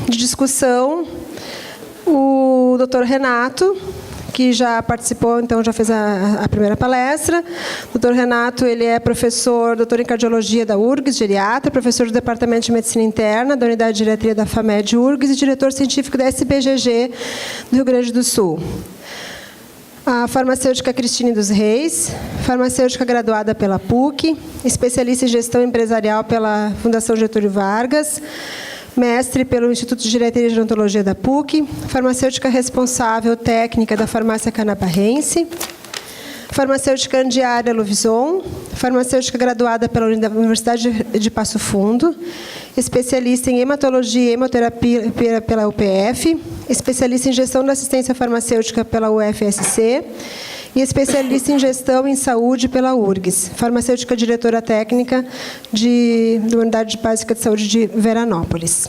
de discussão o Dr. Renato, que já participou, então já fez a primeira palestra. O Dr. Renato, ele é professor, doutor em cardiologia da URGS, geriatra, professor do Departamento de Medicina Interna, da Unidade de Geriatria da FAMED URGS e diretor científico da SBGG do Rio Grande do Sul. A farmacêutica Cristine dos Reis, farmacêutica graduada pela PUC, especialista em gestão empresarial pela Fundação Getúlio Vargas, mestre pelo Instituto de Geriatria e Gerontologia da PUC, farmacêutica responsável técnica da farmácia canabarrense, farmacêutica Andiária Luvison, farmacêutica graduada pela Universidade de Passo Fundo, especialista em hematologia e hemoterapia pela UPF, especialista em gestão da assistência farmacêutica pela UFSC e especialista em gestão em saúde pela URGS, farmacêutica diretora técnica da Unidade Básica de Saúde de Veranópolis.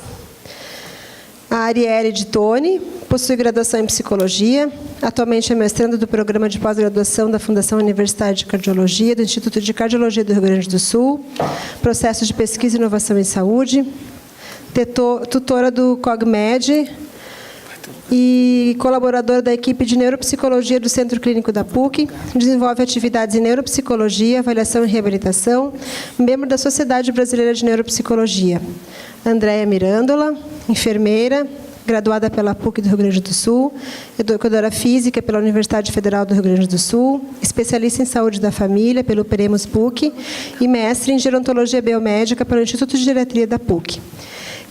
A Arielle de Tone possui graduação em psicologia, atualmente é mestranda do programa de pós-graduação da Fundação Universitária de Cardiologia, do Instituto de Cardiologia do Rio Grande do Sul, processos de pesquisa e inovação em saúde, tutora do CogMed, e colaboradora da equipe de neuropsicologia do Centro Clínico da PUC, desenvolve atividades em neuropsicologia, avaliação e reabilitação, membro da Sociedade Brasileira de Neuropsicologia. Andréia Mirandola, enfermeira, graduada pela PUC do Rio Grande do Sul, educadora física pela Universidade Federal do Rio Grande do Sul, especialista em saúde da família pelo Peremus PUC e mestre em gerontologia biomédica pelo Instituto de Geriatria da PUC.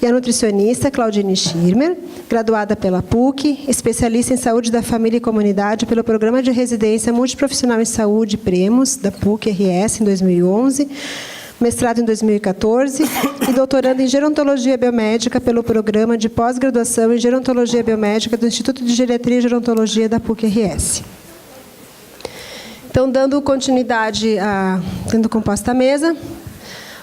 E a nutricionista Claudine Schirmer, graduada pela PUC, especialista em saúde da família e comunidade pelo Programa de Residência Multiprofissional em Saúde Premus, da PUC-RS, em 2011, mestrado em 2014, e doutorando em gerontologia biomédica pelo Programa de Pós-Graduação em Gerontologia Biomédica do Instituto de Geriatria e Gerontologia da PUC-RS. Então, dando continuidade, tendo composta a mesa,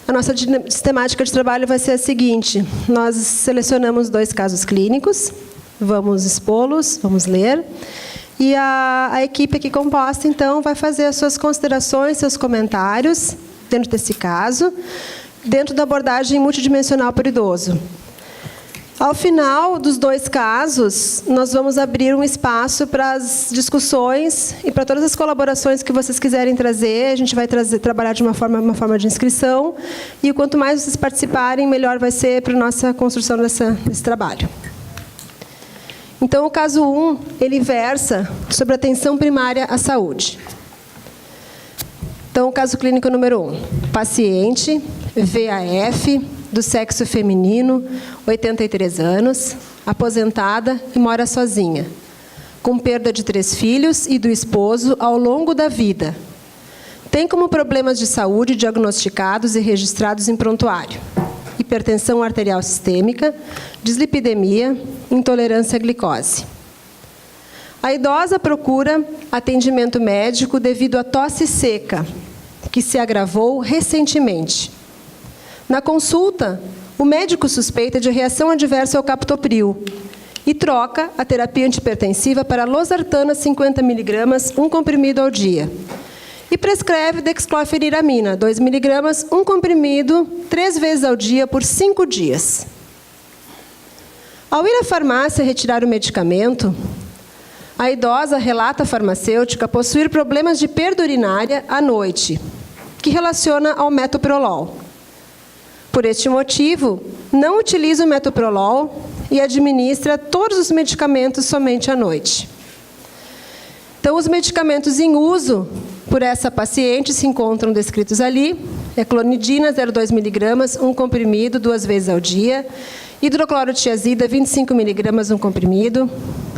a nossa sistemática de trabalho vai ser a seguinte: nós selecionamos 2 casos clínicos, vamos expô-los, vamos ler, e a equipe aqui composta, então, vai fazer as suas considerações, seus comentários, dentro desse caso, dentro da abordagem multidimensional para o idoso. Ao final dos 2 casos, nós vamos abrir um espaço para as discussões e para todas as colaborações que vocês quiserem trazer. A gente vai trabalhar de uma forma de inscrição, e quanto mais vocês participarem, melhor vai ser para a nossa construção desse trabalho. Então, o caso 1, ele versa sobre atenção primária à saúde. Então, o caso clínico número 1. Paciente, VAF, do sexo feminino, 83 anos, aposentada e mora sozinha, com perda de 3 filhos e do esposo ao longo da vida. Tem como problemas de saúde diagnosticados e registrados em prontuário: hipertensão arterial sistêmica, dislipidemia, intolerância à glicose. A idosa procura atendimento médico devido à tosse seca, que se agravou recentemente. Na consulta, o médico suspeita de reação adversa ao captopril e troca a terapia antihipertensiva para losartana 50 mg, 1 comprimido ao dia. E prescreve dexclofeniramina, 2 mg, 1 comprimido, 3 vezes ao dia por 5 dias. Ao ir à farmácia retirar o medicamento, a idosa relata à farmacêutica possuir problemas de perda urinária à noite, que relaciona ao metoprolol. Por este motivo, não utiliza o metoprolol e administra todos os medicamentos somente à noite. Então, os medicamentos em uso por essa paciente se encontram descritos ali: clonidina, 0,2 mg, 1 comprimido, 2 vezes ao dia; hidroclorotiazida, 25 mg, 1 comprimido;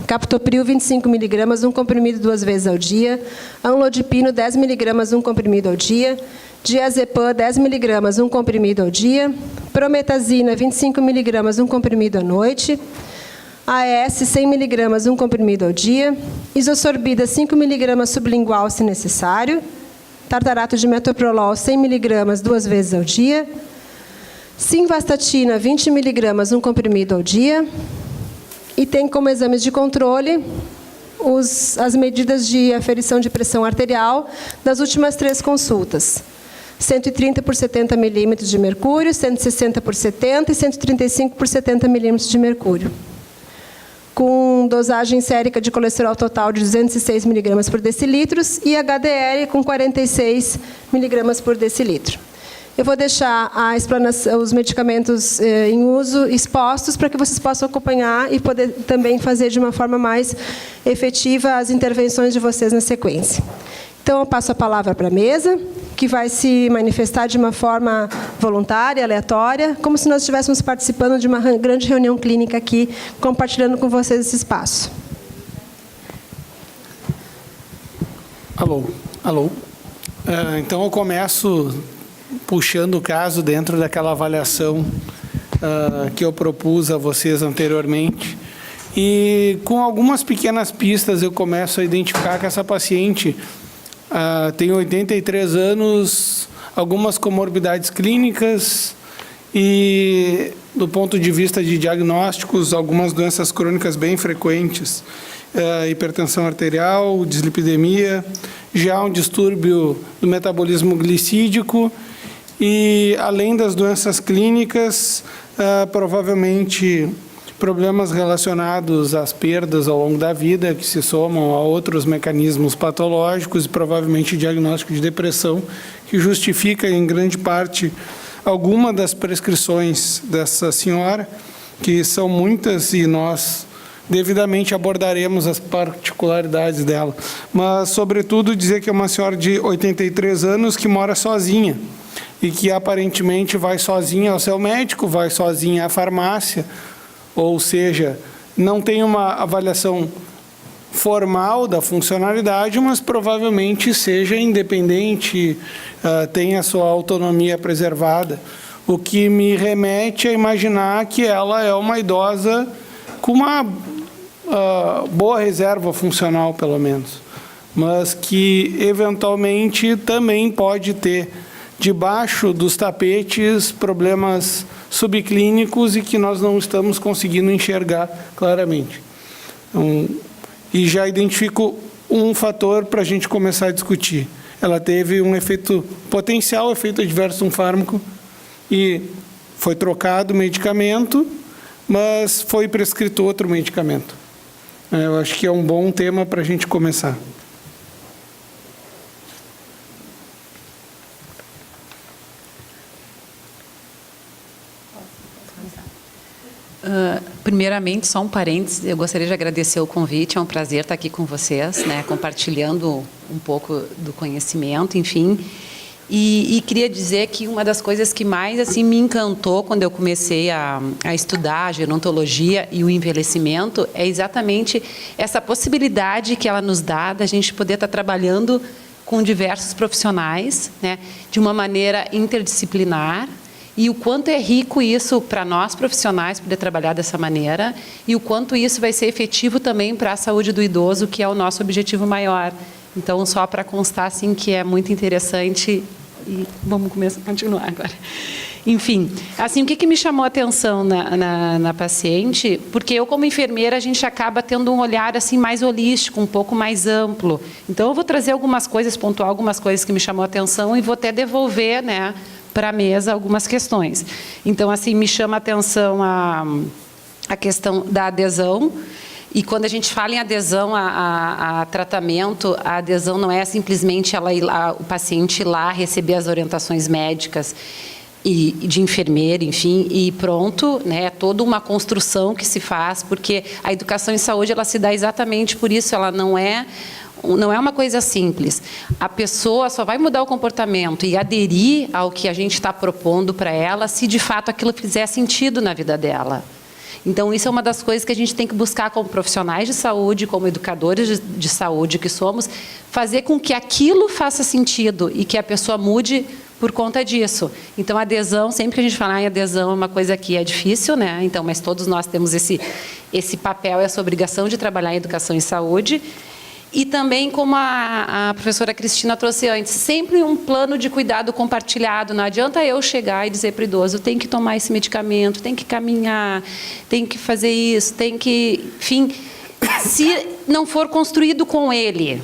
captopril, 25 mg, 1 comprimido, 2 vezes ao dia; amlodipino, 10 mg, 1 comprimido ao dia; diazepam, 10 mg, 1 comprimido ao dia; prometazina, 25 mg, 1 comprimido à noite; AS, 100 mg, 1 comprimido ao dia; isosorbida, 5 mg sublingual, se necessário; tartarato de metoprolol, 100 mg, 2 vezes ao dia; simvastatina, 20 mg, 1 comprimido ao dia. E tem como exames de controle as medidas de aferição de pressão arterial das últimas 3 consultas. 130 por 70 milímetros de mercúrio, 160 por 70 e 135 por 70 milímetros de mercúrio. Com dosagem sérica de colesterol total de 206 miligramas por decilitro e HDL com 46 miligramas por decilitro. Eu vou deixar a explanação, os medicamentos em uso expostos para que vocês possam acompanhar e poder também fazer de uma forma mais efetiva as intervenções de vocês na sequência. Então, eu passo a palavra para a mesa, que vai se manifestar de uma forma voluntária, aleatória, como se nós estivéssemos participando de uma grande reunião clínica aqui, compartilhando com vocês esse espaço. Alô, alô. Então, eu começo puxando o caso dentro daquela avaliação que eu propus a vocês anteriormente. E com algumas pequenas pistas eu começo a identificar que essa paciente tem 83 anos, algumas comorbidades clínicas e, do ponto de vista de diagnósticos, algumas doenças crônicas bem frequentes, hipertensão arterial, dislipidemia, já um distúrbio do metabolismo glicídico e, além das doenças clínicas, provavelmente problemas relacionados às perdas ao longo da vida, que se somam a outros mecanismos patológicos e provavelmente diagnóstico de depressão, que justifica, em grande parte, alguma das prescrições dessa senhora, que são muitas e nós devidamente abordaremos as particularidades dela. Mas, sobretudo, dizer que é uma senhora de 83 anos que mora sozinha e que, aparentemente, vai sozinha ao seu médico, vai sozinha à farmácia, ou seja, não tem uma avaliação formal da funcionalidade, mas provavelmente seja independente, tenha a sua autonomia preservada, o que me remete a imaginar que ela é uma idosa com uma boa reserva funcional, pelo menos, mas que, eventualmente, também pode ter, debaixo dos tapetes, problemas subclínicos e que nós não estamos conseguindo enxergar claramente. Então, e já identifico um fator para a gente começar a discutir. Ela teve um efeito potencial, efeito adverso de um fármaco, e foi trocado o medicamento, mas foi prescrito outro medicamento. Eu acho que é um bom tema para a gente começar. Primeiramente, só um parênteses, eu gostaria de agradecer o convite, é um prazer estar aqui com vocês, né, compartilhando um pouco do conhecimento, enfim. E queria dizer que uma das coisas que mais assim, me encantou quando eu comecei a estudar a gerontologia e o envelhecimento é exatamente essa possibilidade que ela nos dá da gente poder estar trabalhando com diversos profissionais, né, de uma maneira interdisciplinar, e o quanto é rico isso para nós profissionais poder trabalhar dessa maneira e o quanto isso vai ser efetivo também para a saúde do idoso, que é o nosso objetivo maior. Então, só para constar assim, que é muito interessante e vamos começar a continuar agora. Enfim, assim, o que me chamou a atenção na paciente, porque eu, como enfermeira, a gente acaba tendo um olhar assim, mais holístico, um pouco mais amplo. Então, eu vou trazer algumas coisas, pontuar algumas coisas que me chamou a atenção e vou até devolver, né, para a mesa algumas questões. Então, assim, me chama a atenção a questão da adesão. E quando a gente fala em adesão a tratamento, a adesão não é simplesmente o paciente ir lá receber as orientações médicas e de enfermeira, enfim, e pronto, né? É toda uma construção que se faz, porque a educação em saúde ela se dá exatamente por isso, ela não é uma coisa simples. A pessoa só vai mudar o comportamento e aderir ao que a gente está propondo para ela se, de fato, aquilo fizer sentido na vida dela. Então, isso é uma das coisas que a gente tem que buscar como profissionais de saúde, como educadores de saúde que somos, fazer com que aquilo faça sentido e que a pessoa mude por conta disso. Então, a adesão, sempre que a gente fala em adesão, é uma coisa que é difícil, né? Então, mas todos nós temos esse papel, essa obrigação de trabalhar em educação e saúde. E também, como a professora Cristina trouxe antes, sempre um plano de cuidado compartilhado. Não adianta eu chegar e dizer para o idoso, tem que tomar esse medicamento, tem que caminhar, tem que fazer isso, tem que... Enfim, se não for construído com ele,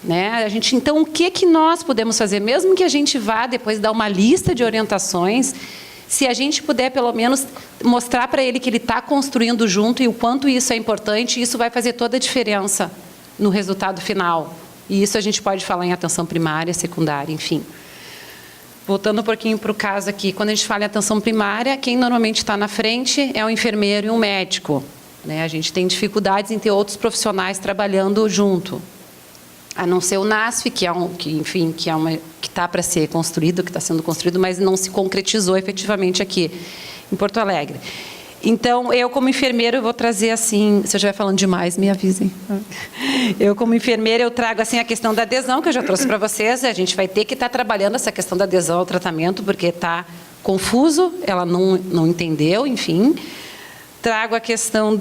né? Então, o que nós podemos fazer? Mesmo que a gente vá depois dar uma lista de orientações, se a gente puder, pelo menos, mostrar para ele que ele está construindo junto e o quanto isso é importante, isso vai fazer toda a diferença no resultado final. E isso a gente pode falar em atenção primária, secundária, enfim. Voltando um pouquinho para o caso aqui, quando a gente fala em atenção primária, quem normalmente está na frente é o enfermeiro e um médico, né? A gente tem dificuldades em ter outros profissionais trabalhando junto, a não ser o NASF, que está para ser construído, que está sendo construído, mas não se concretizou efetivamente aqui em Porto Alegre. Então, eu como enfermeira, eu vou trazer assim, se eu estiver falando demais, me avisem. Eu como enfermeira, eu trago assim a questão da adesão, que eu já trouxe para vocês, a gente vai ter que estar trabalhando essa questão da adesão ao tratamento, porque está confuso, ela não entendeu, enfim. Trago a questão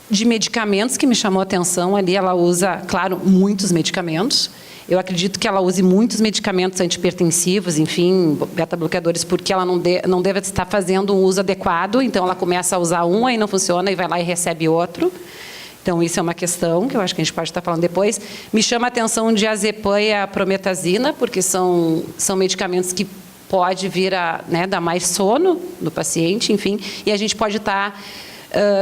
de medicamentos, que me chamou a atenção ali, ela usa, claro, muitos medicamentos. Eu acredito que ela use muitos medicamentos antihipertensivos, enfim, beta-bloqueadores, porque ela não deve estar fazendo um uso adequado, então ela começa a usar um, aí não funciona, e vai lá e recebe outro. Então, isso é uma questão que eu acho que a gente pode estar falando depois. Me chama a atenção de azepam e a prometazina, porque são medicamentos que pode vir a, né, dar mais sono no paciente, enfim, e a gente pode estar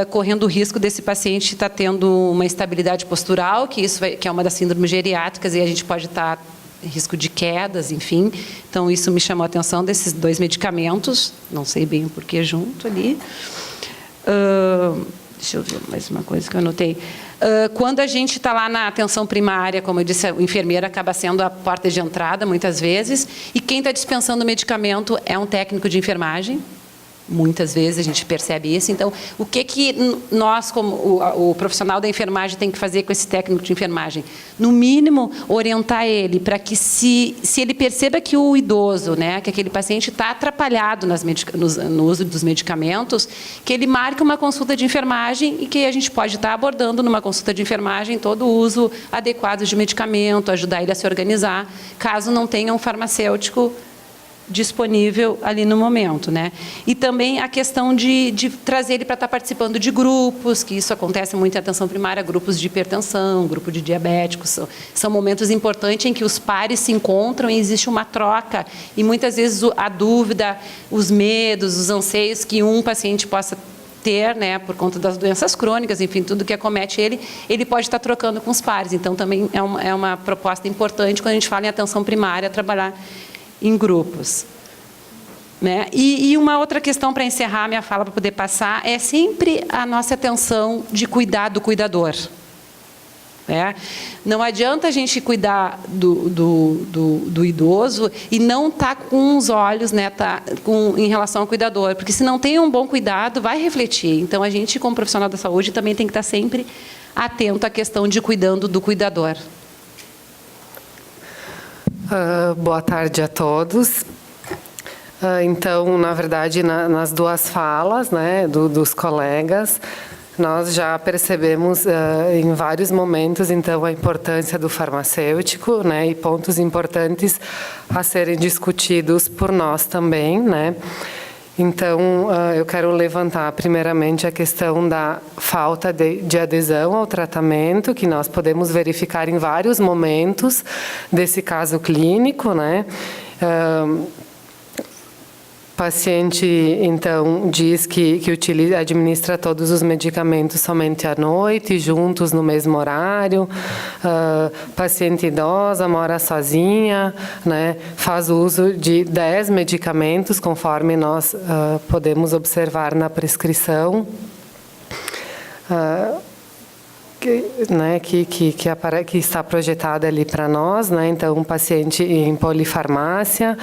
correndo o risco desse paciente estar tendo uma instabilidade postural, que é uma das síndromes geriátricas, e a gente pode estar em risco de quedas, enfim. Então, isso me chamou a atenção desses 2 medicamentos, não sei bem o porquê junto ali. Deixa eu ver mais uma coisa que eu anotei. Quando a gente está lá na atenção primária, como eu disse, o enfermeiro acaba sendo a porta de entrada, muitas vezes, e quem está dispensando o medicamento é um técnico de enfermagem. Muitas vezes a gente percebe isso. Então, o que nós, como o profissional da enfermagem, tem que fazer com esse técnico de enfermagem? No mínimo, orientar ele para que, se ele perceba que o idoso, né, que aquele paciente está atrapalhado no uso dos medicamentos, que ele marque uma consulta de enfermagem e que a gente pode estar abordando numa consulta de enfermagem todo o uso adequado de medicamento, ajudar ele a se organizar, caso não tenha um farmacêutico disponível ali no momento, né? E também a questão de trazer ele para estar participando de grupos, que isso acontece muito em atenção primária, grupos de hipertensão, grupo de diabéticos, são momentos importantes em que os pares se encontram e existe uma troca, e muitas vezes a dúvida, os medos, os anseios que um paciente possa ter, né, por conta das doenças crônicas, enfim, tudo que acomete ele pode estar trocando com os pares. Então, também é uma proposta importante, quando a gente fala em atenção primária, trabalhar em grupos, né? E uma outra questão para encerrar minha fala, para poder passar, é sempre a nossa atenção de cuidar do cuidador, né? Não adianta a gente cuidar do idoso e não estar com os olhos, né, em relação ao cuidador, porque se não tem um bom cuidado, vai refletir. Então, a gente, como profissional da saúde, também tem que estar sempre atento à questão de cuidando do cuidador. Boa tarde a todos. Então, na verdade, nas 2 falas, né, dos colegas, nós já percebemos em vários momentos, então, a importância do farmacêutico, né, e pontos importantes a serem discutidos por nós também, né. Então, eu quero levantar primeiramente a questão da falta de adesão ao tratamento, que nós podemos verificar em vários momentos desse caso clínico, né? Paciente, então, diz que administra todos os medicamentos somente à noite, juntos no mesmo horário. Paciente idosa, mora sozinha, né? Faz uso de 10 medicamentos, conforme nós podemos observar na prescrição. Que está projetada ali para nós, né? Então, um paciente em polifarmácia.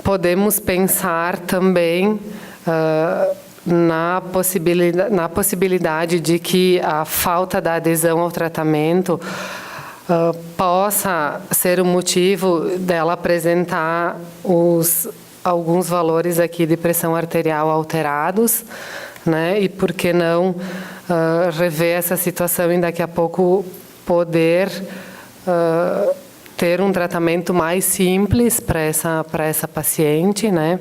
Podemos pensar também na possibilidade de que a falta da adesão ao tratamento possa ser o motivo dela apresentar alguns valores aqui de pressão arterial alterados, né? E por que não rever essa situação e daqui a pouco poder ter um tratamento mais simples para essa paciente, né?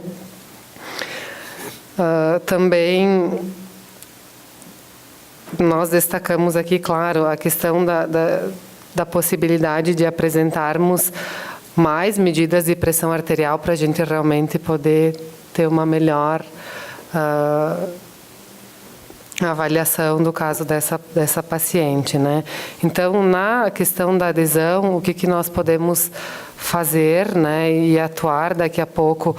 Também nós destacamos aqui, claro, a questão da possibilidade de apresentarmos mais medidas de pressão arterial para a gente realmente poder ter uma melhor avaliação do caso dessa paciente, né? Então, na questão da adesão, o que nós podemos fazer, né, e atuar daqui a pouco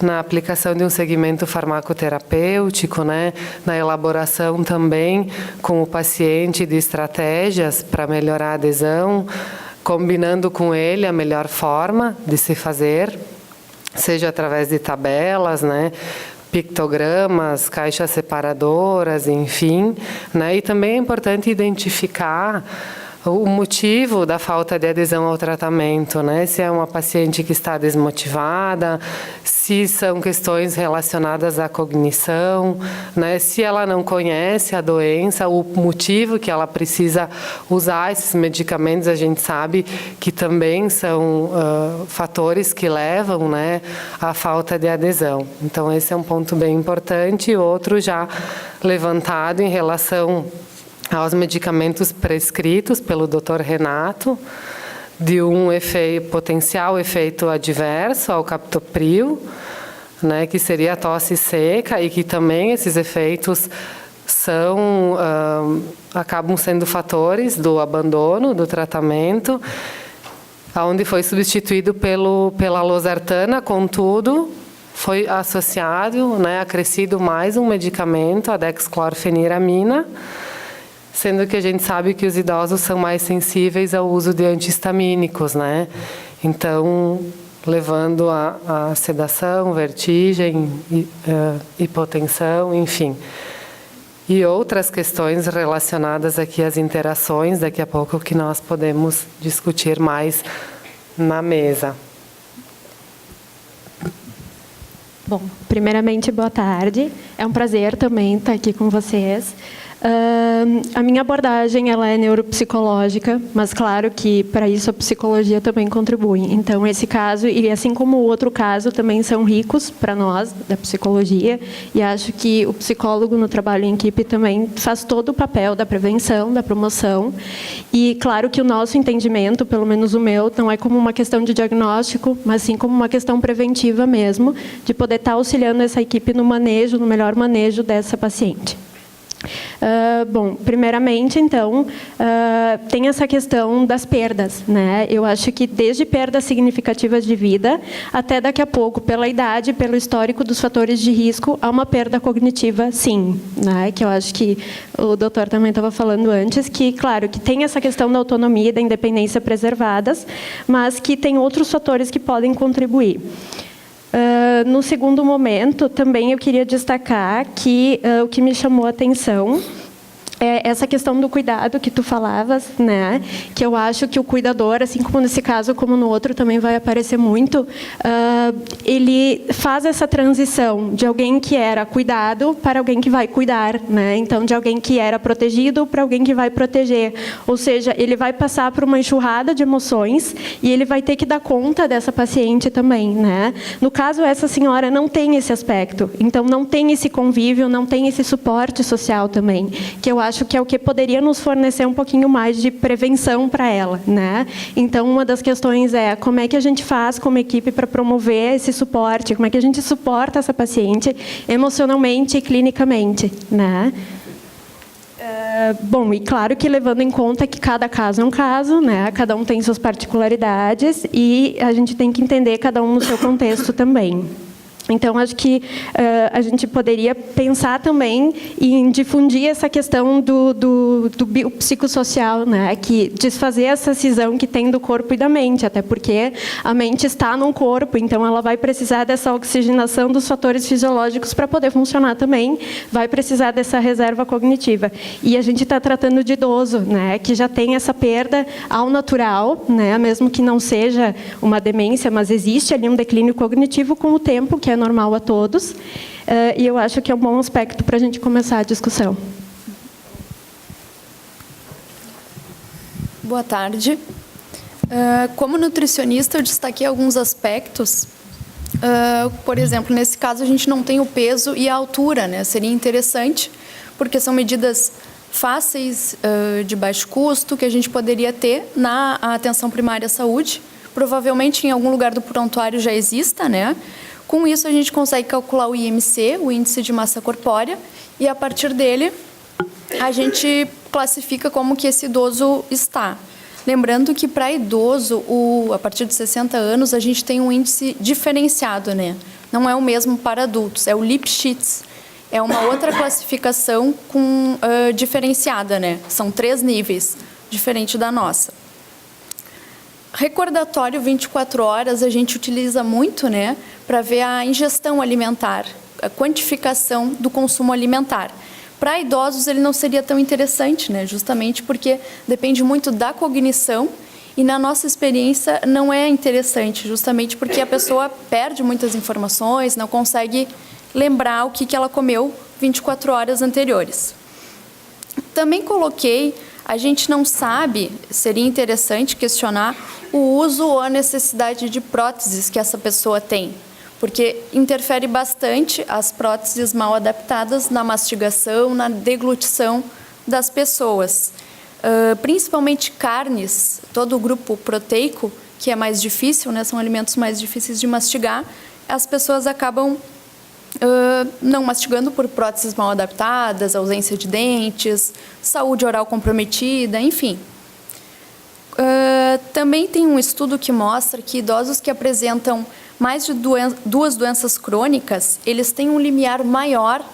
na aplicação de um segmento farmacoterapêutico, né, na elaboração também com o paciente de estratégias para melhorar a adesão, combinando com ele a melhor forma de se fazer, seja através de tabelas, né, pictogramas, caixas separadoras, enfim, né? E também é importante identificar o motivo da falta de adesão ao tratamento, né? Se é uma paciente que está desmotivada, se são questões relacionadas à cognição, né? Se ela não conhece a doença, o motivo que ela precisa usar esses medicamentos, a gente sabe que também são fatores que levam, né, à falta de adesão. Então, esse é um ponto bem importante. Outro já levantado em relação aos medicamentos prescritos pelo Dr. Renato, de um potencial efeito adverso ao captopril, né, que seria a tosse seca, e que também esses efeitos acabam sendo fatores do abandono do tratamento, onde foi substituído pela losartana, contudo, foi associado, né, acrescido mais um medicamento, a dexclorfeniramina, sendo que a gente sabe que os idosos são mais sensíveis ao uso de antihistamínicos, né? Então, levando a sedação, vertigem, hipotensão, enfim. E outras questões relacionadas aqui às interações, daqui a pouco, que nós podemos discutir mais na mesa. Bom, primeiramente, boa tarde. É um prazer também estar aqui com vocês. A minha abordagem ela é neuropsicológica, mas claro que para isso a psicologia também contribui. Então, esse caso, e assim como o outro caso, também são ricos para nós, da psicologia, e acho que o psicólogo no trabalho em equipe também faz todo o papel da prevenção, da promoção. E claro que o nosso entendimento, pelo menos o meu, não é como uma questão de diagnóstico, mas sim como uma questão preventiva mesmo, de poder estar auxiliando essa equipe no manejo, no melhor manejo dessa paciente. Bom, primeiramente, então, tem essa questão das perdas, né? Eu acho que desde perdas significativas de vida até daqui a pouco, pela idade, pelo histórico dos fatores de risco, há uma perda cognitiva, sim, né? Que eu acho que o doutor também estava falando antes, que, claro, que tem essa questão da autonomia e da independência preservadas, mas que tem outros fatores que podem contribuir. No segundo momento, também eu queria destacar que o que me chamou a atenção é essa questão do cuidado que tu falavas, né? Que eu acho que o cuidador, assim como nesse caso, como no outro, também vai aparecer muito, ele faz essa transição de alguém que era cuidado para alguém que vai cuidar, né? Então, de alguém que era protegido para alguém que vai proteger. Ou seja, ele vai passar por uma enxurrada de emoções e ele vai ter que dar conta dessa paciente também, né? No caso, essa senhora não tem esse aspecto. Então, não tem esse convívio, não tem esse suporte social também, que eu acho que é o que poderia nos fornecer um pouquinho mais de prevenção para ela, né? Então, uma das questões é como é que a gente faz como equipe para promover esse suporte, como é que a gente suporta essa paciente emocionalmente e clinicamente, né? Bom, e claro que levando em conta que cada caso é um caso, né? Cada um tem suas particularidades e a gente tem que entender cada um no seu contexto também. Então, acho que a gente poderia pensar também em difundir essa questão do biopsicossocial, né? Que desfazer essa cisão que tem do corpo e da mente, até porque a mente está no corpo, então ela vai precisar dessa oxigenação dos fatores fisiológicos para poder funcionar também, vai precisar dessa reserva cognitiva. E a gente está tratando de idoso, né? Que já tem essa perda ao natural, né? Mesmo que não seja uma demência, mas existe ali um declínio cognitivo com o tempo, que é normal a todos, e eu acho que é um bom aspecto para a gente começar a discussão. Boa tarde. Como nutricionista, eu destaquei alguns aspectos. Por exemplo, nesse caso, a gente não tem o peso e a altura, né? Seria interessante, porque são medidas fáceis, de baixo custo, que a gente poderia ter na atenção primária à saúde. Provavelmente em algum lugar do prontuário já exista, né? Com isso a gente consegue calcular o IMC, o índice de massa corpórea, e a partir dele a gente classifica como que esse idoso está. Lembrando que para idoso, a partir de 60 anos, a gente tem um índice diferenciado, né? Não é o mesmo para adultos, é o Lipschitz. É uma outra classificação diferenciada, né? São 3 níveis, diferente da nossa. Recordatório 24 horas a gente utiliza muito, né? Para ver a ingestão alimentar, a quantificação do consumo alimentar. Para idosos ele não seria tão interessante, né? Justamente porque depende muito da cognição e na nossa experiência não é interessante, justamente porque a pessoa perde muitas informações, não consegue lembrar o que ela comeu 24 horas anteriores. Também coloquei, a gente não sabe, seria interessante questionar o uso ou a necessidade de próteses que essa pessoa tem, porque interfere bastante as próteses mal adaptadas na mastigação, na deglutição das pessoas. Principalmente carnes, todo o grupo proteico, que é mais difícil, né, são alimentos mais difíceis de mastigar, as pessoas acabam não mastigando por próteses mal adaptadas, ausência de dentes, saúde oral comprometida, enfim. Também tem um estudo que mostra que idosos que apresentam mais de 2 doenças crônicas, eles têm um limiar maior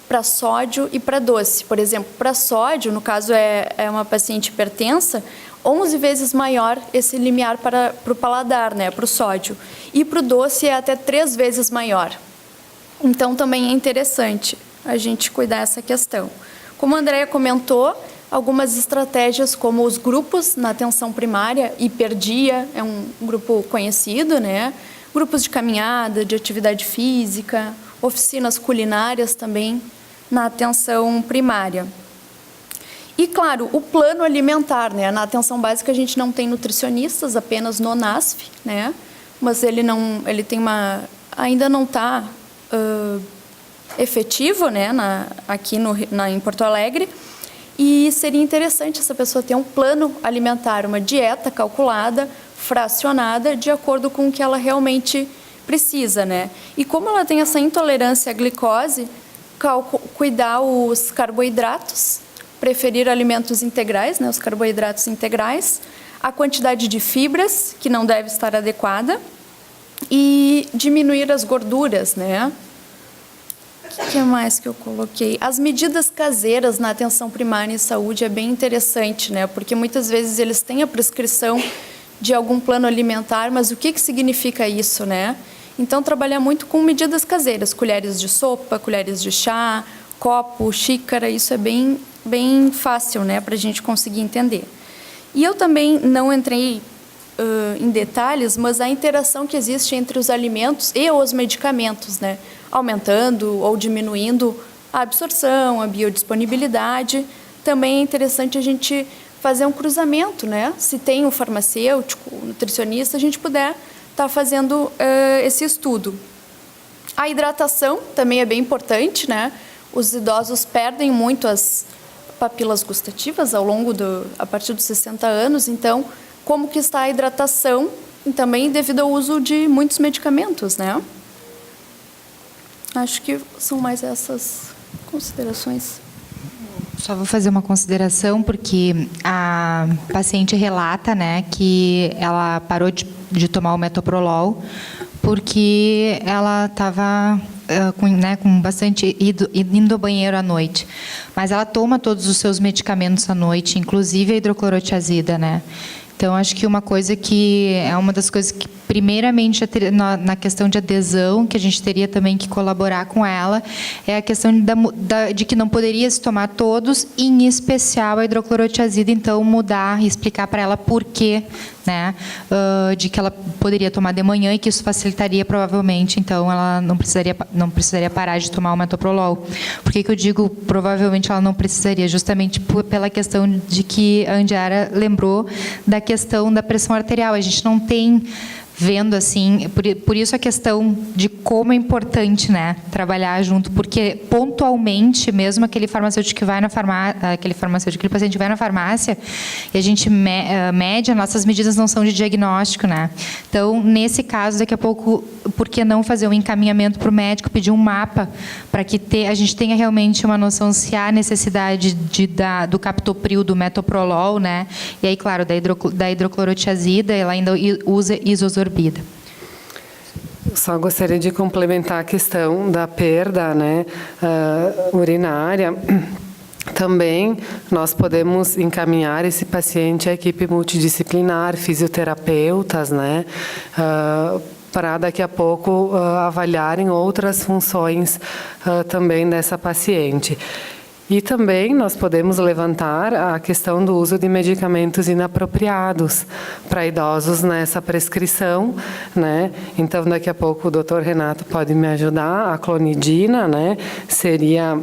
para sódio e para doce. Por exemplo, para sódio, no caso é uma paciente hipertensa, 11 vezes maior esse limiar para o paladar, né, para o sódio. E para o doce é até 3 vezes maior. Então, também é interessante a gente cuidar dessa questão. Como a Andréia comentou, algumas estratégias como os grupos na atenção primária, Hiperdia é um grupo conhecido, né? Grupos de caminhada, de atividade física, oficinas culinárias também na atenção primária. E, claro, o plano alimentar, né? Na atenção básica a gente não tem nutricionistas, apenas no NASF, né? Mas ele ainda não está efetivo, né? Aqui em Porto Alegre. E seria interessante essa pessoa ter um plano alimentar, uma dieta calculada, fracionada, de acordo com o que ela realmente precisa, né? E como ela tem essa intolerância à glicose, cuidar os carboidratos, preferir alimentos integrais, né? Os carboidratos integrais, a quantidade de fibras, que não deve estar adequada, e diminuir as gorduras, né? O que mais que eu coloquei? As medidas caseiras na atenção primária em saúde é bem interessante, né? Porque muitas vezes eles têm a prescrição de algum plano alimentar, mas o que significa isso, né? Então, trabalhar muito com medidas caseiras, colheres de sopa, colheres de chá, copo, xícara, isso é bem fácil, né? Para a gente conseguir entender. E eu também não entrei em detalhes, mas a interação que existe entre os alimentos e os medicamentos, né? Aumentando ou diminuindo a absorção, a biodisponibilidade. Também é interessante a gente fazer um cruzamento, né? Se tem um farmacêutico, um nutricionista, a gente puder estar fazendo esse estudo. A hidratação também é bem importante, né? Os idosos perdem muito as papilas gustativas a partir dos 60 anos, então, como que está a hidratação? E também devido ao uso de muitos medicamentos, né? Acho que são mais essas considerações. Só vou fazer uma consideração, porque a paciente relata, né, que ela parou de tomar o metoprolol porque ela estava com bastante indo ao banheiro à noite. Mas ela toma todos os seus medicamentos à noite, inclusive a hidroclorotiazida, né? Então, acho que uma coisa que é uma das coisas que, primeiramente, na questão de adesão, que a gente teria também que colaborar com ela, é a questão de que não poderia se tomar todos, em especial a hidroclorotiazida, então mudar e explicar para ela por quê, né, de que ela poderia tomar de manhã e que isso facilitaria, provavelmente, então ela não precisaria parar de tomar o metoprolol. Por que eu digo provavelmente ela não precisaria? Justamente pela questão de que a Andiara lembrou da questão da pressão arterial. A gente não tem vendo assim, por isso a questão de como é importante, né, trabalhar junto, porque pontualmente, mesmo aquele farmacêutico que vai na farmácia, aquele paciente vai na farmácia, e a gente mede, as nossas medidas não são de diagnóstico, né? Então, nesse caso, daqui a pouco, por que não fazer um encaminhamento para o médico, pedir um mapa, para que a gente tenha realmente uma noção se há necessidade do captopril, do metoprolol, né? E aí, claro, da hidroclorotiazida, ela ainda usa isosorbida. Só gostaria de complementar a questão da perda, né, urinária. Também nós podemos encaminhar esse paciente à equipe multidisciplinar, fisioterapeutas, né, para daqui a pouco avaliarem outras funções também dessa paciente. E também nós podemos levantar a questão do uso de medicamentos inapropriados para idosos nessa prescrição, né? Então, daqui a pouco o Dr. Renato pode me ajudar. A clonidina, né, seria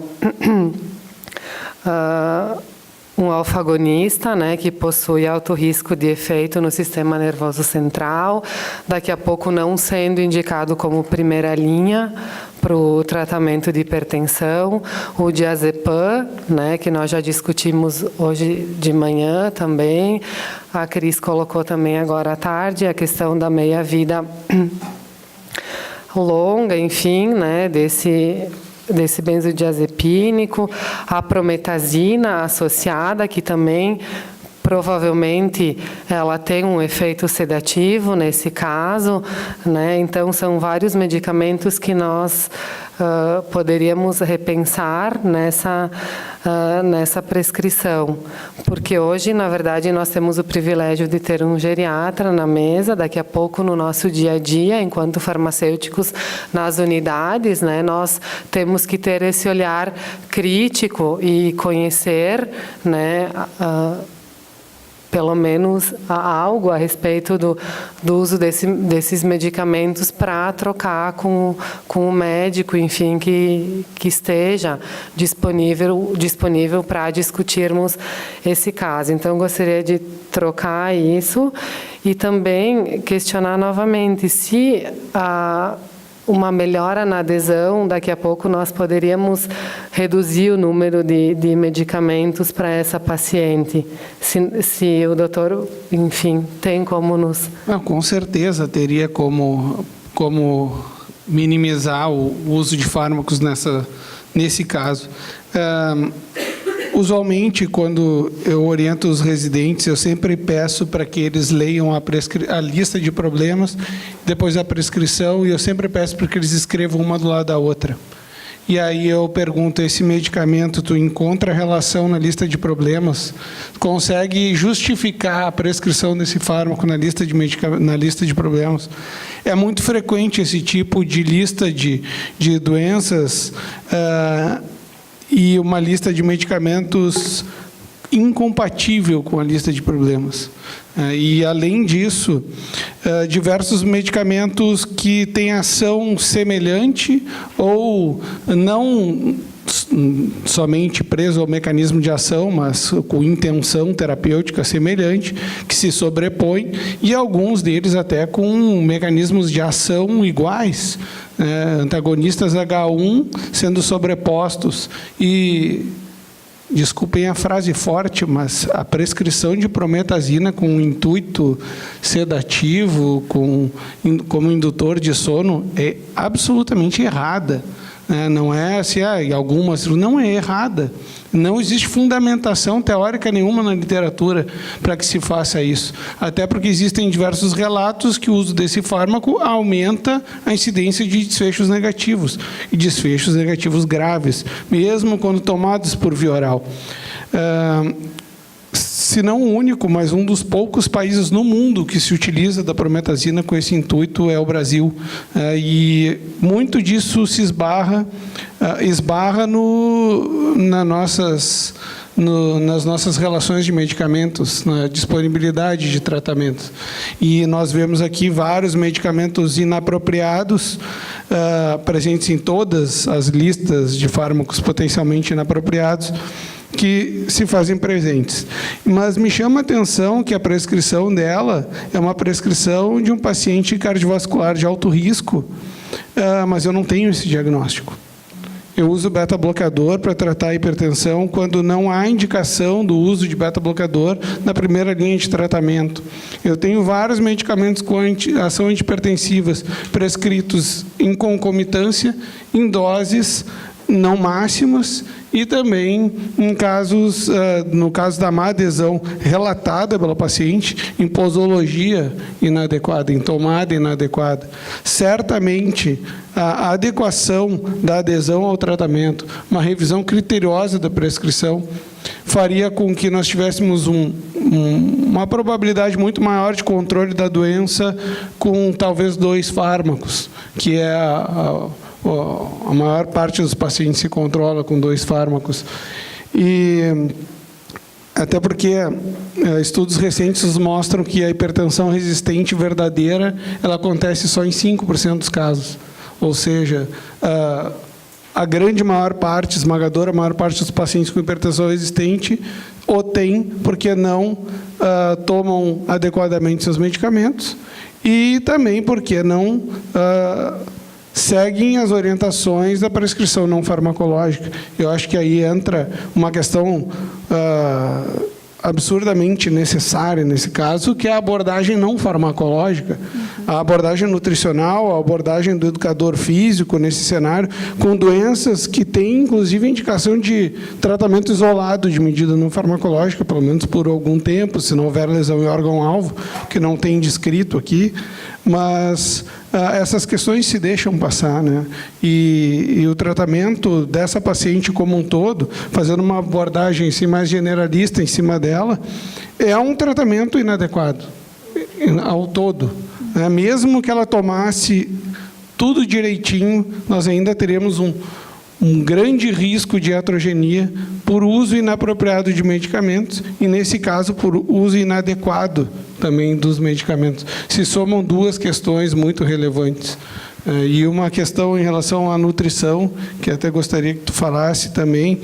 um alfa-agonista, né, que possui alto risco de efeito no sistema nervoso central, daqui a pouco não sendo indicado como primeira linha para o tratamento de hipertensão. O diazepam, né, que nós já discutimos hoje de manhã também, a Cris colocou também agora à tarde, a questão da meia-vida longa, enfim, né, desse benzodiazepínico, a prometazina associada, que também provavelmente ela tem um efeito sedativo nesse caso, né? Então, são vários medicamentos que nós poderíamos repensar nessa prescrição. Porque hoje, na verdade, nós temos o privilégio de ter um geriatra na mesa, daqui a pouco no nosso dia a dia, enquanto farmacêuticos nas unidades, né, nós temos que ter esse olhar crítico e conhecer, né, pelo menos algo a respeito do uso desses medicamentos para trocar com o médico, enfim, que esteja disponível para discutirmos esse caso. Então, gostaria de trocar isso e também questionar novamente se uma melhora na adesão, daqui a pouco nós poderíamos reduzir o número de medicamentos para essa paciente. Se o doutor, enfim, tem como nos... Não, com certeza teria como minimizar o uso de fármacos nesse caso. Usualmente, quando eu oriento os residentes, eu sempre peço para que eles leiam a lista de problemas, depois a prescrição, e eu sempre peço para que eles escrevam uma do lado da outra. E aí eu pergunto, esse medicamento, tu encontra relação na lista de problemas? Consegue justificar a prescrição desse fármaco na lista de problemas? É muito frequente esse tipo de lista de doenças, e uma lista de medicamentos incompatível com a lista de problemas. E, além disso, diversos medicamentos que têm ação semelhante ou não somente preso ao mecanismo de ação, mas com intenção terapêutica semelhante, que se sobrepõem, e alguns deles até com mecanismos de ação iguais, antagonistas H1 sendo sobrepostos. E, desculpem a frase forte, mas a prescrição de prometazina com intuito sedativo, como indutor de sono, é absolutamente errada. Não é assim, algumas, não é errada. Não existe fundamentação teórica nenhuma na literatura para que se faça isso. Até porque existem diversos relatos que o uso desse fármaco aumenta a incidência de desfechos negativos, e desfechos negativos graves, mesmo quando tomados por via oral. Se não o único, mas um dos poucos países no mundo que se utiliza da prometazina com esse intuito é o Brasil. E muito disso se esbarra nas nossas relações de medicamentos, na disponibilidade de tratamento. E nós vemos aqui vários medicamentos inapropriados, presentes em todas as listas de fármacos potencialmente inapropriados, que se fazem presentes. Mas me chama a atenção que a prescrição dela é uma prescrição de um paciente cardiovascular de alto risco, mas eu não tenho esse diagnóstico. Eu uso beta-bloqueador para tratar a hipertensão quando não há indicação do uso de beta-bloqueador na primeira linha de tratamento. Eu tenho vários medicamentos com ação antihipertensivas prescritos em concomitância, em doses não máximas, e também em casos, no caso da má adesão relatada pela paciente, em posologia inadequada, em tomada inadequada. Certamente, a adequação da adesão ao tratamento, uma revisão criteriosa da prescrição, faria com que nós tivéssemos uma probabilidade muito maior de controle da doença com talvez 2 fármacos, que é a maior parte dos pacientes se controla com 2 fármacos. E até porque estudos recentes mostram que a hipertensão resistente verdadeira ela acontece só em 5% dos casos. Ou seja, a grande maior parte, esmagadora maior parte dos pacientes com hipertensão resistente o tem porque não tomam adequadamente seus medicamentos e também porque não seguem as orientações da prescrição não farmacológica. Eu acho que aí entra uma questão absurdamente necessária nesse caso, que é a abordagem não farmacológica, a abordagem nutricional, a abordagem do educador físico nesse cenário, com doenças que têm, inclusive, indicação de tratamento isolado de medida não farmacológica, pelo menos por algum tempo, se não houver lesão em órgão-alvo, que não tem descrito aqui, mas essas questões se deixam passar, né? E o tratamento dessa paciente como um todo, fazendo uma abordagem assim, mais generalista em cima dela, é um tratamento inadequado ao todo, né? Mesmo que ela tomasse tudo direitinho, nós ainda teremos um grande risco de iatrogenia por uso inapropriado de medicamentos e, nesse caso, por uso inadequado também dos medicamentos. Se somam 2 questões muito relevantes. E uma questão em relação à nutrição, que até gostaria que tu falasse também,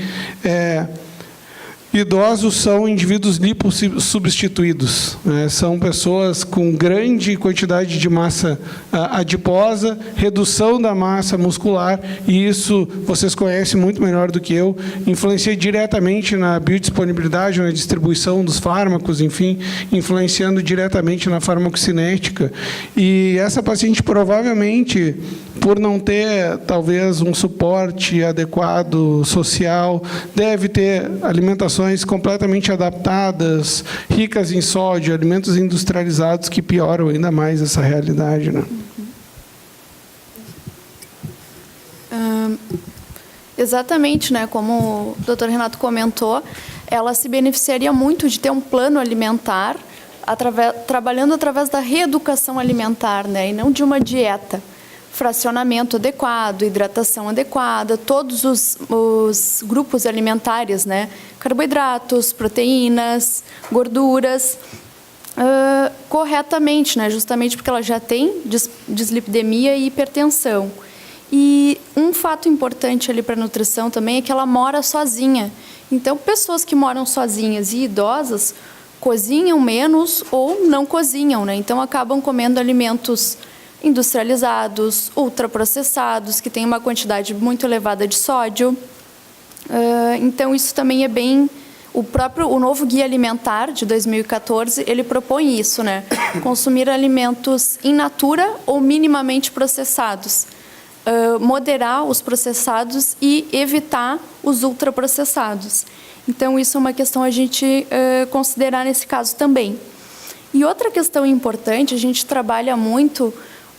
idosos são indivíduos lipossubstituídos, né? São pessoas com grande quantidade de massa adiposa, redução da massa muscular, e isso vocês conhecem muito melhor do que eu, influencia diretamente na biodisponibilidade, na distribuição dos fármacos, enfim, influenciando diretamente na farmacocinética. E essa paciente provavelmente, por não ter talvez um suporte adequado social, deve ter alimentações completamente adaptadas, ricas em sódio, alimentos industrializados que pioram ainda mais essa realidade, né? Exatamente, né? Como o Dr. Renato comentou, ela se beneficiaria muito de ter um plano alimentar, trabalhando através da reeducação alimentar, né? E não de uma dieta. Fracionamento adequado, hidratação adequada, todos os grupos alimentares, né? Carboidratos, proteínas, gorduras, corretamente, né? Justamente porque ela já tem dislipidemia e hipertensão. E um fato importante ali para a nutrição também é que ela mora sozinha. Então, pessoas que moram sozinhas e idosas cozinham menos ou não cozinham, né? Então, acabam comendo alimentos industrializados, ultraprocessados, que têm uma quantidade muito elevada de sódio. Então, isso também é bem... O novo Guia Alimentar, de 2014, ele propõe isso, né? Consumir alimentos in natura ou minimamente processados. Moderar os processados e evitar os ultraprocessados. Então, isso é uma questão a gente considerar nesse caso também. E outra questão importante, a gente trabalha muito...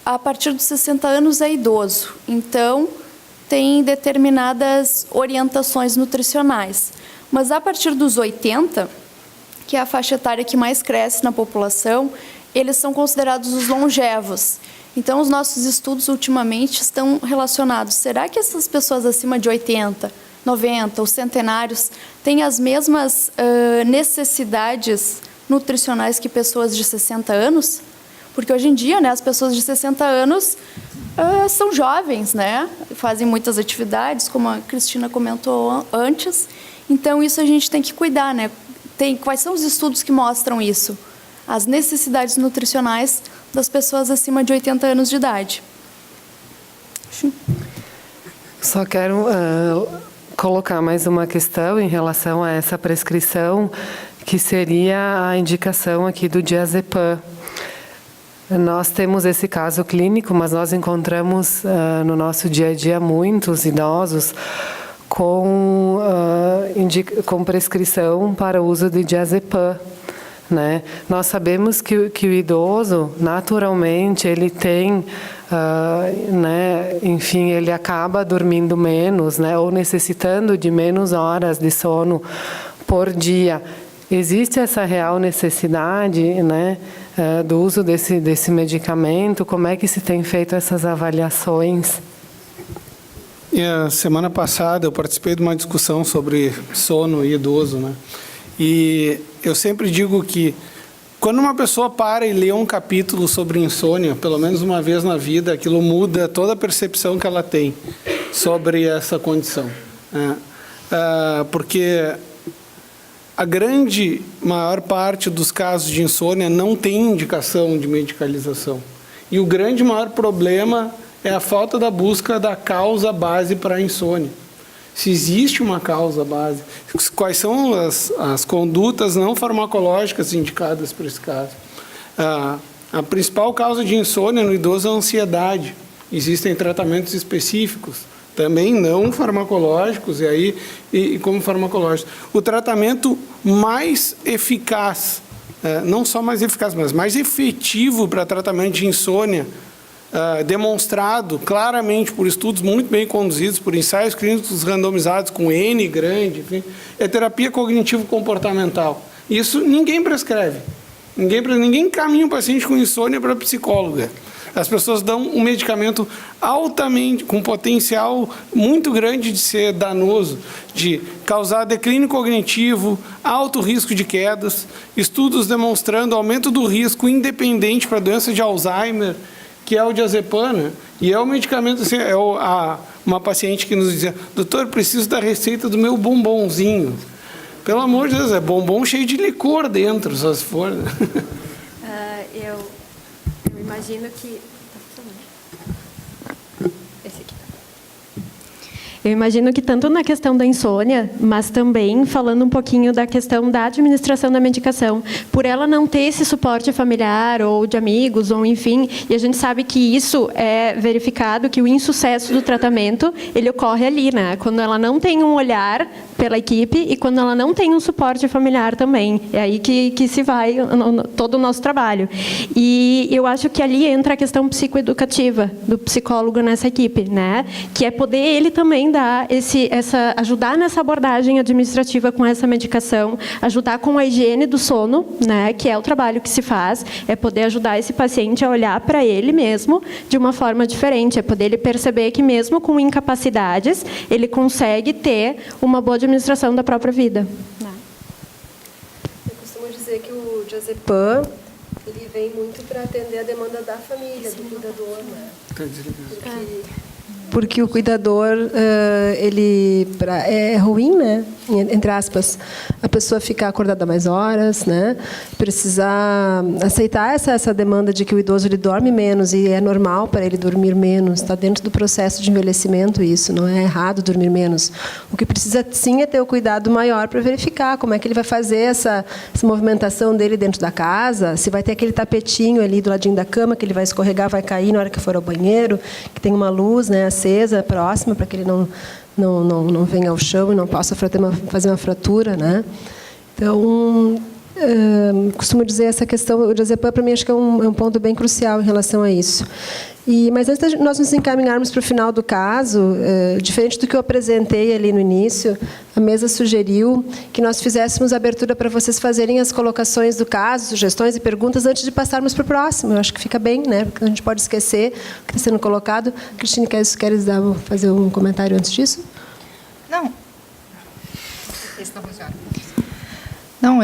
A partir dos 60 anos é idoso, então tem determinadas orientações nutricionais. Mas a partir dos 80, que é a faixa etária que mais cresce na população, eles são considerados os longevos. Então, os nossos estudos ultimamente estão relacionados. Será que essas pessoas acima de 80, 90, os centenários, têm as mesmas necessidades nutricionais que pessoas de 60 anos? Porque hoje em dia, né, as pessoas de 60 anos são jovens, né? Fazem muitas atividades, como a Cristina comentou antes, Então, isso a gente tem que cuidar, né? Quais são os estudos que mostram isso? As necessidades nutricionais das pessoas acima de 80 anos de idade. Só quero colocar mais uma questão em relação a essa prescrição, que seria a indicação aqui do diazepam. Nós temos esse caso clínico, mas nós encontramos no nosso dia a dia muitos idosos com prescrição para o uso de diazepam, né? Nós sabemos que o idoso, naturalmente, ele tem, né, enfim, ele acaba dormindo menos, né, ou necessitando de menos horas de sono por dia. Existe essa real necessidade, né, do uso desse medicamento? Como é que se tem feito essas avaliações? E a semana passada eu participei de uma discussão sobre sono e idoso, né? E eu sempre digo que quando uma pessoa para e lê um capítulo sobre insônia, pelo menos uma vez na vida, aquilo muda toda a percepção que ela tem sobre essa condição, né? Porque a grande maior parte dos casos de insônia não tem indicação de medicalização. E o grande maior problema é a falta da busca da causa base para a insônia. Se existe uma causa base, quais são as condutas não farmacológicas indicadas para esse caso? A principal causa de insônia no idoso é a ansiedade. Existem tratamentos específicos, também não farmacológicos, e como farmacológicos. O tratamento mais eficaz, não só mais eficaz, mas mais efetivo para tratamento de insônia, demonstrado claramente por estudos muito bem conduzidos, por ensaios clínicos randomizados com N grande, enfim, é terapia cognitivo-comportamental. Isso ninguém prescreve. Ninguém encaminha um paciente com insônia para psicóloga. As pessoas dão um medicamento altamente, com potencial muito grande de ser danoso, de causar declínio cognitivo, alto risco de quedas, estudos demonstrando aumento do risco independente para a doença de Alzheimer, que é o diazepam, né? E é o medicamento, assim, uma paciente que nos dizia: doutor, preciso da receita do meu bombonzinho. Pelo amor de Deus, é bombom cheio de licor dentro, só se for. Né? Eu imagino que... Esse aqui. Eu imagino que tanto na questão da insônia, mas também falando um pouquinho da questão da administração da medicação, por ela não ter esse suporte familiar ou de amigos, ou enfim, e a gente sabe que isso é verificado, que o insucesso do tratamento, ele ocorre ali, né? Quando ela não tem um olhar pela equipe e quando ela não tem um suporte familiar também. É aí que se vai todo o nosso trabalho. E eu acho que ali entra a questão psicoeducativa do psicólogo nessa equipe, né? Que é poder ele também dar ajudar nessa abordagem administrativa com essa medicação, ajudar com a higiene do sono, né? Que é o trabalho que se faz, é poder ajudar esse paciente a olhar para ele mesmo de uma forma diferente, é poder ele perceber que mesmo com incapacidades, ele consegue ter uma boa administração da própria vida. Eu costumo dizer que o diazepam, ele vem muito para atender a demanda da família, do cuidador, né? Porque o cuidador, ele é ruim, né? Entre aspas, a pessoa ficar acordada mais horas, né? Precisar aceitar essa demanda de que o idoso ele dorme menos e é normal para ele dormir menos. Está dentro do processo de envelhecimento isso, não é errado dormir menos. O que precisa sim é ter o cuidado maior para verificar como é que ele vai fazer essa movimentação dele dentro da casa, se vai ter aquele tapetinho ali do ladinho da cama que ele vai escorregar, vai cair na hora que for ao banheiro, que tem uma luz, né, acesa próxima para que ele não venha ao chão e não possa fazer uma fratura, né? Então, costumo dizer essa questão, o diazepam para mim acho que é um ponto bem crucial em relação a isso. Mas antes de nós nos encaminharmos para o final do caso, diferente do que eu apresentei ali no início, a mesa sugeriu que nós fizéssemos a abertura para vocês fazerem as colocações do caso, sugestões e perguntas antes de passarmos para o próximo. Eu acho que fica bem, né? Porque a gente pode esquecer o que está sendo colocado. Cristine, queres fazer um comentário antes disso? Não. Esse não funciona. Não,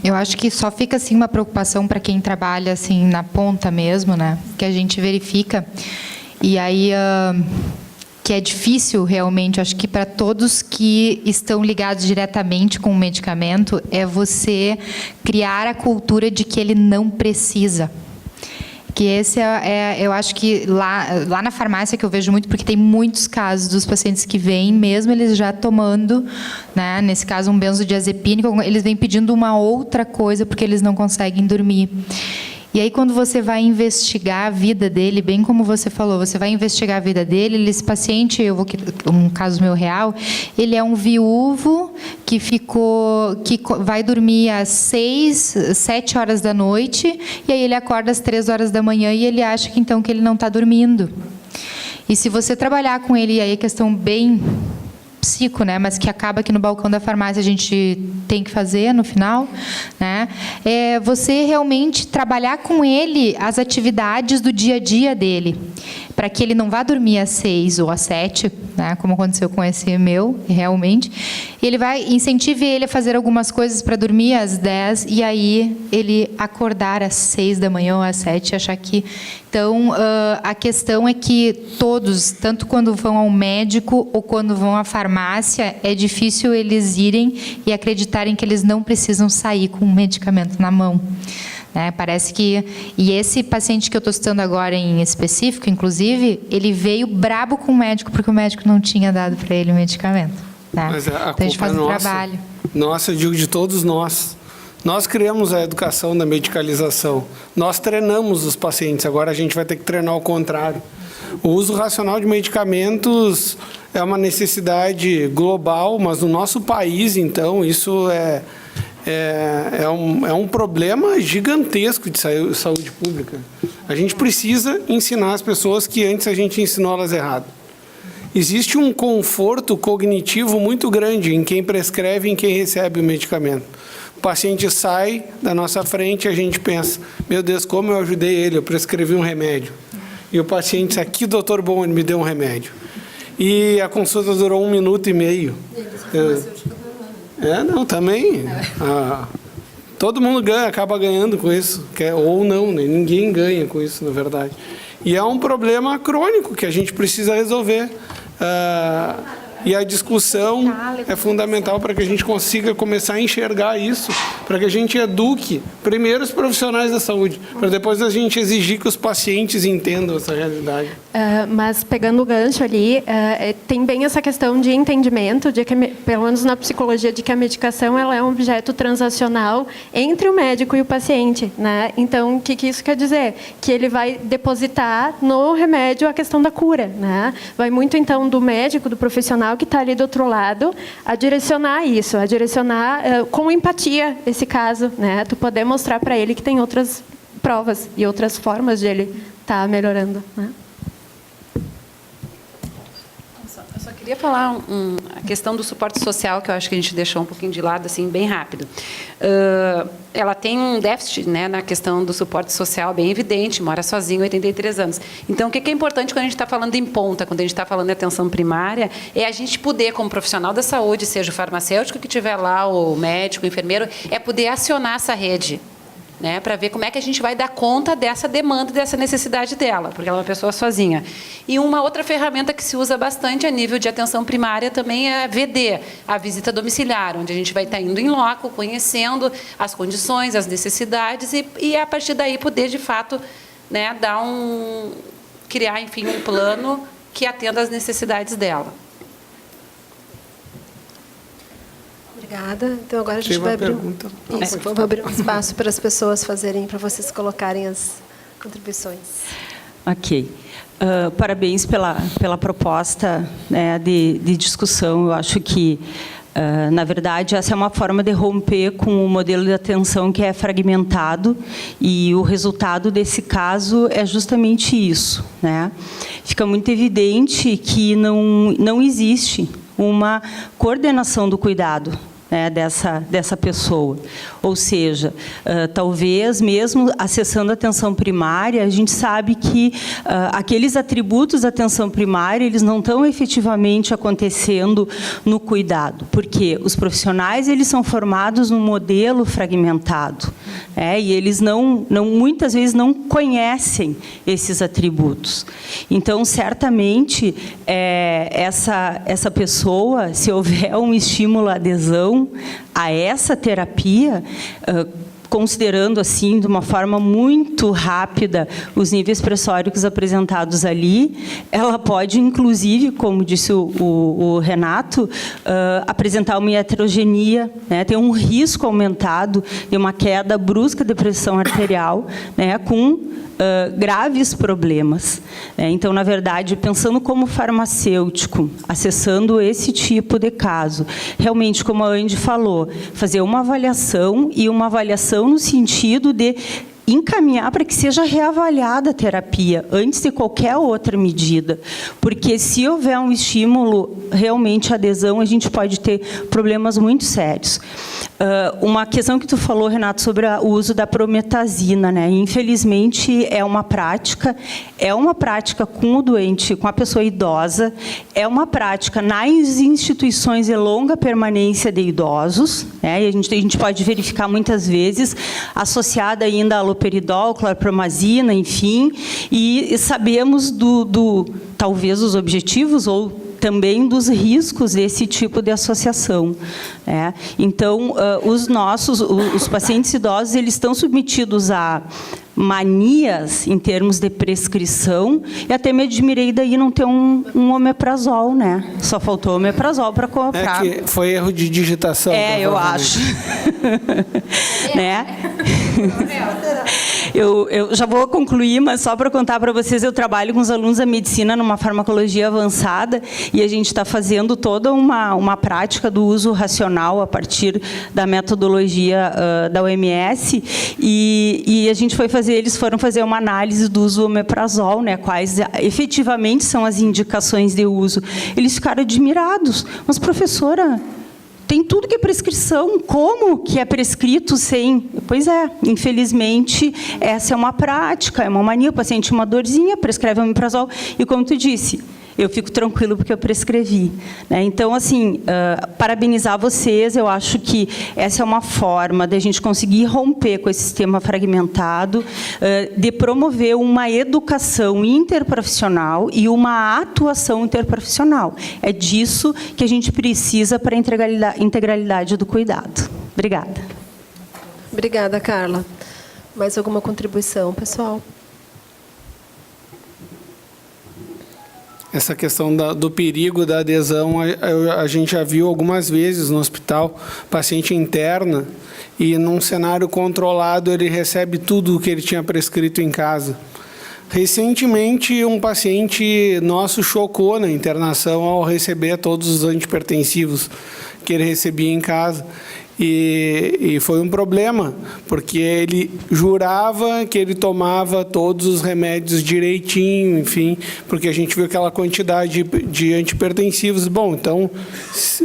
eu acho que só fica assim uma preocupação para quem trabalha assim na ponta mesmo, né? Que a gente verifica e aí que é difícil realmente, acho que para todos que estão ligados diretamente com o medicamento, é você criar a cultura de que ele não precisa. Que esse eu acho que lá na farmácia que eu vejo muito, porque tem muitos casos dos pacientes que vêm, mesmo eles já tomando, né, nesse caso um benzodiazepínico, eles vêm pedindo uma outra coisa porque eles não conseguem dormir. E aí, quando você vai investigar a vida dele, bem como você falou, você vai investigar a vida dele, esse paciente, um caso meu real, ele é um viúvo que vai dormir às 7 horas da noite, e aí ele acorda às 3 horas da manhã e ele acha que então que ele não está dormindo. E se você trabalhar com ele, aí é questão bem psico, né, mas que acaba que no balcão da farmácia a gente tem que fazer no final, né, é você realmente trabalhar com ele as atividades do dia a dia dele, para que ele não vá dormir às 6 ou às 7, né, como aconteceu com esse meu, realmente. Ele incentive ele a fazer algumas coisas para dormir às 10 e aí ele acordar às 6 da manhã ou às 7 e achar que... Então, a questão é que todos, tanto quando vão ao médico ou quando vão à farmácia, é difícil eles irem e acreditarem que eles não precisam sair com um medicamento na mão. Parece que... E esse paciente que eu estou citando agora em específico, inclusive, ele veio brabo com o médico, porque o médico não tinha dado para ele o medicamento. Né? Mas a então, a gente culpa faz é um nossa. trabalho. Nossa, eu digo de todos nós. Nós criamos a educação da medicalização. Nós treinamos os pacientes, agora a gente vai ter que treinar o contrário. O uso racional de medicamentos é uma necessidade global, mas no nosso país, então, isso é um problema gigantesco de saúde pública. A gente precisa ensinar as pessoas que antes a gente ensinou elas errado. Existe um conforto cognitivo muito grande em quem prescreve e em quem recebe o medicamento. O paciente sai da nossa frente e a gente pensa, meu Deus, como eu ajudei ele, eu prescrevi um remédio. E o paciente diz, aqui, doutor bom, ele me deu um remédio. E a consulta durou 1 minuto e meio. Não, também. Todo mundo acaba ganhando com isso, ou não, né? Ninguém ganha com isso, na verdade. E é um problema crônico que a gente precisa resolver. E a discussão é fundamental para que a gente consiga começar a enxergar isso, para que a gente eduque primeiro os profissionais da saúde, para depois a gente exigir que os pacientes entendam essa realidade. Mas pegando o gancho ali, tem bem essa questão de entendimento, de que, pelo menos na psicologia, de que a medicação ela é um objeto transacional entre o médico e o paciente, né? Então, o que isso quer dizer? Que ele vai depositar no remédio a questão da cura, né? Vai muito, então, do médico, do profissional que está ali do outro lado, a direcionar isso, a direcionar com empatia esse caso, né? Tu poder mostrar para ele que tem outras provas e outras formas de ele estar melhorando, né? Eu só queria falar a questão do suporte social, que eu acho que a gente deixou um pouquinho de lado, assim, bem rápido. Ela tem um déficit, né, na questão do suporte social bem evidente, mora sozinho, 83 anos. Então, o que é importante quando a gente está falando em ponta, quando a gente está falando de atenção primária, é a gente poder, como profissional da saúde, seja o farmacêutico que estiver lá, o médico, o enfermeiro, é poder acionar essa rede, né, para ver como é que a gente vai dar conta dessa demanda, dessa necessidade dela, porque ela é uma pessoa sozinha. E uma outra ferramenta que se usa bastante a nível de atenção primária também é a VD, a visita domiciliar, onde a gente vai estar indo em loco, conhecendo as condições, as necessidades e a partir daí poder, de fato, né, criar, enfim, um plano que atenda às necessidades dela. Obrigada. Então, agora a gente vai abrir vamos abrir um espaço para as pessoas fazerem, para vocês colocarem as contribuições. Ok. Parabéns pela proposta, né, de discussão. Eu acho que, na verdade, essa é uma forma de romper com o modelo de atenção que é fragmentado e o resultado desse caso é justamente isso, né? Fica muito evidente que não existe uma coordenação do cuidado, né, dessa pessoa. Ou seja, talvez mesmo acessando a atenção primária, a gente sabe que aqueles atributos da atenção primária, eles não estão efetivamente acontecendo no cuidado, porque os profissionais eles são formados num modelo fragmentado. E eles muitas vezes não conhecem esses atributos. Então, certamente, essa pessoa, se houver um estímulo à adesão a essa terapia, considerando assim de uma forma muito rápida os níveis pressóricos apresentados ali, ela pode, inclusive, como disse o Renato, apresentar uma heterogenia, ter um risco aumentado de uma queda brusca de pressão arterial, com graves problemas. Então, na verdade, pensando como farmacêutico, acessando esse tipo de caso, realmente, como a Andy falou, fazer uma avaliação, e uma avaliação no sentido de encaminhar para que seja reavaliada a terapia antes de qualquer outra medida, porque se houver um estímulo realmente à adesão, a gente pode ter problemas muito sérios. Uma questão que tu falou, Renato, sobre o uso da prometazina, infelizmente é uma prática com o doente, com a pessoa idosa, é uma prática nas instituições de longa permanência de idosos, e a gente pode verificar muitas vezes associada ainda a haloperidol, clorpromazina, enfim, e sabemos talvez os objetivos ou também dos riscos desse tipo de associação. Então, os pacientes idosos, eles estão submetidos a manias em termos de prescrição, e até me admirei daí não ter um omeprazol, Só faltou omeprazol para comprar. Que foi erro de digitação. Eu acho. Eu já vou concluir, mas só para contar para vocês, eu trabalho com os alunos da medicina numa farmacologia avançada, e a gente está fazendo toda uma prática do uso racional a partir da metodologia da OMS, e a gente eles foram fazer uma análise do uso do omeprazol, quais efetivamente são as indicações de uso. Eles ficaram admirados. Mas, professora, tem tudo que é prescrição, como que é prescrito sem? Pois é, infelizmente, essa é uma prática, é uma mania, o paciente uma dorzinha, prescreve omeprazol, e como tu disse, eu fico tranquilo porque eu prescrevi. Então, assim, parabenizar vocês, eu acho que essa é uma forma de a gente conseguir romper com esse sistema fragmentado, de promover uma educação interprofissional e uma atuação interprofissional. É disso que a gente precisa para a integralidade do cuidado. Obrigada. Obrigada, Carla. Mais alguma contribuição, pessoal? Essa questão do perigo da adesão, a gente já viu algumas vezes no hospital, paciente interna, e num cenário controlado ele recebe tudo o que ele tinha prescrito em casa. Recentemente, um paciente nosso chocou na internação ao receber todos os antipertensivos que ele recebia em casa. E foi um problema, porque ele jurava que ele tomava todos os remédios direitinho, enfim, porque a gente viu aquela quantidade de antipertensivos. Bom, então,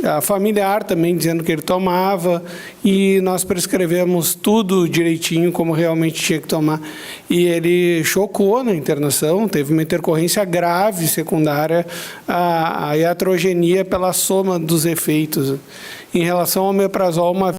a familiar também dizendo que ele tomava, e nós prescrevemos tudo direitinho, como realmente tinha que tomar. E ele chocou na internação, teve uma intercorrência grave secundária à iatrogenia pela soma dos efeitos. Em relação ao omeprazol, uma